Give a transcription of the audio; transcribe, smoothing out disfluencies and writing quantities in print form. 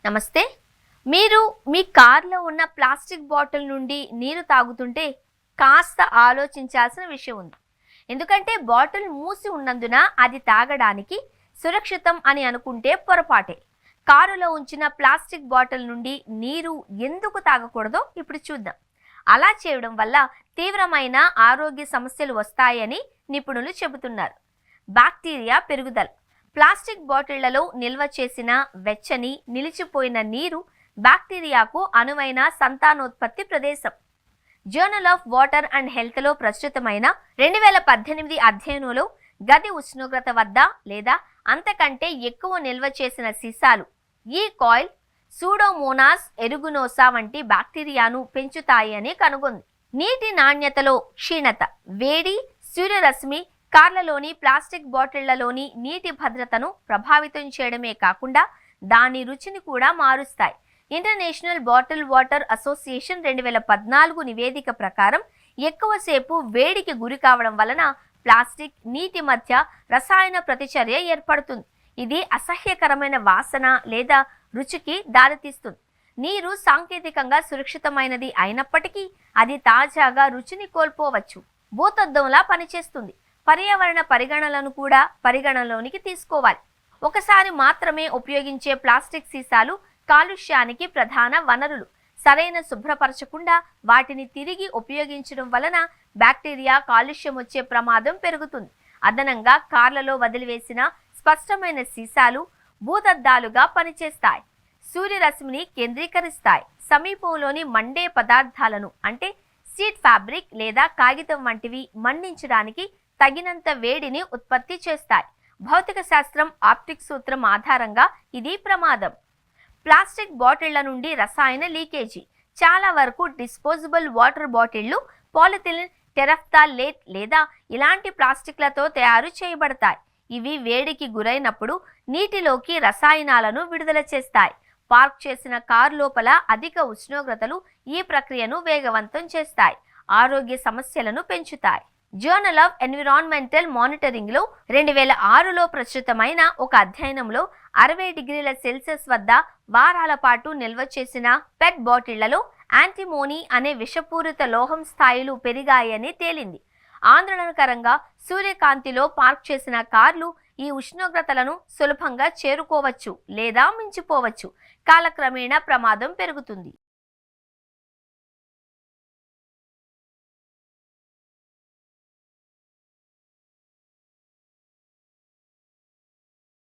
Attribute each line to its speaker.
Speaker 1: నమస్తే. మీరు మీ కార్లో ఉన్న ప్లాస్టిక్ బాటిల్ నుండి నీరు తాగుతుంటే కాస్త ఆలోచించాల్సిన విషయం ఉంది. ఎందుకంటే బాటిల్ మూసి ఉన్నందున అది తాగడానికి సురక్షితం అని అనుకుంటే పొరపాటే. కారులో ఉంచిన ప్లాస్టిక్ బాటిల్ నుండి నీరు ఎందుకు తాగకూడదో ఇప్పుడు చూద్దాం. అలా చేయడం వల్ల తీవ్రమైన ఆరోగ్య సమస్యలు వస్తాయని నిపుణులు చెబుతున్నారు. బ్యాక్టీరియా పెరుగుదల. ప్లాస్టిక్ బాటిళ్లలో నిల్వ చేసిన వెచ్చని నిలిచిపోయిన నీరు బ్యాక్టీరియాకు అనువైన సంతానోత్పత్తి ప్రదేశం. జర్నల్ ఆఫ్ వాటర్ అండ్ హెల్త్లో ప్రచురితమైన 2018 అధ్యయనంలో గది ఉష్ణోగ్రత వద్ద లేదా అంతకంటే ఎక్కువ నిల్వ చేసిన సీసాలు ఈ కాయిల్, సూడోమోనాస్ ఎరుగునోసా వంటి బ్యాక్టీరియాను పెంచుతాయి అని కనుగొంది. నీటి నాణ్యతలో క్షీణత. వేడి, సూర్యరశ్మి కార్లలోని ప్లాస్టిక్ బాటిళ్లలోని నీటి భద్రతను ప్రభావితం చేయడమే కాకుండా దాని రుచిని కూడా మారుస్తాయి. ఇంటర్నేషనల్ బాటిల్ వాటర్ అసోసియేషన్ 2014 నివేదిక ప్రకారం ఎక్కువసేపు వేడికి గురి కావడం వలన ప్లాస్టిక్, నీటి మధ్య రసాయన ప్రతిచర్య ఏర్పడుతుంది. ఇది అసహ్యకరమైన వాసన లేదా రుచికి దారితీస్తుంది. నీరు సాంకేతికంగా సురక్షితమైనది అయినప్పటికీ అది తాజాగా రుచిని కోల్పోవచ్చు. భూతద్దంలా పనిచేస్తుంది. పర్యావరణ పరిగణనలను కూడా పరిగణనలోనికి తీసుకోవాలి. ఒకసారి మాత్రమే ఉపయోగించే ప్లాస్టిక్ సీసాలు కాలుష్యానికి ప్రధాన వనరులు. సరైన శుభ్రపరచకుండా వాటిని తిరిగి ఉపయోగించడం వలన బ్యాక్టీరియా కాలుష్యం వచ్చే ప్రమాదం పెరుగుతుంది. అదనంగా కార్లలో వదిలివేసిన స్పష్టమైన సీసాలు భూతద్దాలుగా పనిచేస్తాయి. సూర్యరశ్మిని కేంద్రీకరిస్తాయి. సమీపంలోని మండే పదార్థాలను అంటే సీట్ ఫ్యాబ్రిక్ లేదా కాగితం వంటివి మండించడానికి తగినంత వేడిని ఉత్పత్తి చేస్తాయి. భౌతిక శాస్త్రం ఆప్టిక్ సూత్రం ఆధారంగా ఇది ప్రమాదం. ప్లాస్టిక్ బాటిళ్ల నుండి రసాయన లీకేజీ. చాలా వరకు డిస్పోజబుల్ వాటర్ బాటిళ్లు పాలిథిలిన్, టెరఫ్థాలేట్ లేదా ఇలాంటి ప్లాస్టిక్లతో తయారు చేయబడతాయి. ఇవి వేడికి గురైనప్పుడు నీటిలోకి రసాయనాలను విడుదల చేస్తాయి. పార్క్ చేసిన కారు లోపల అధిక ఉష్ణోగ్రతలు ఈ ప్రక్రియను వేగవంతం చేస్తాయి, ఆరోగ్య సమస్యలను పెంచుతాయి. జర్నల్ ఆఫ్ ఎన్విరాన్మెంటల్ మానిటరింగ్లో 2006లో ప్రచురితమైన ఒక అధ్యయనంలో 60 డిగ్రీల సెల్సియస్ వద్ద వారాల పాటు నిల్వ చేసిన పెట్ బాటిళ్లలో యాంటిమోనీ అనే విషపూరిత లోహం స్థాయిలు పెరిగాయని తేలింది. ఆందోళనకరంగా సూర్యకాంతిలో పార్క్ చేసిన కార్లు ఈ ఉష్ణోగ్రతలను సులభంగా చేరుకోవచ్చు లేదా మించిపోవచ్చు. కాలక్రమేణా ప్రమాదం పెరుగుతుంది.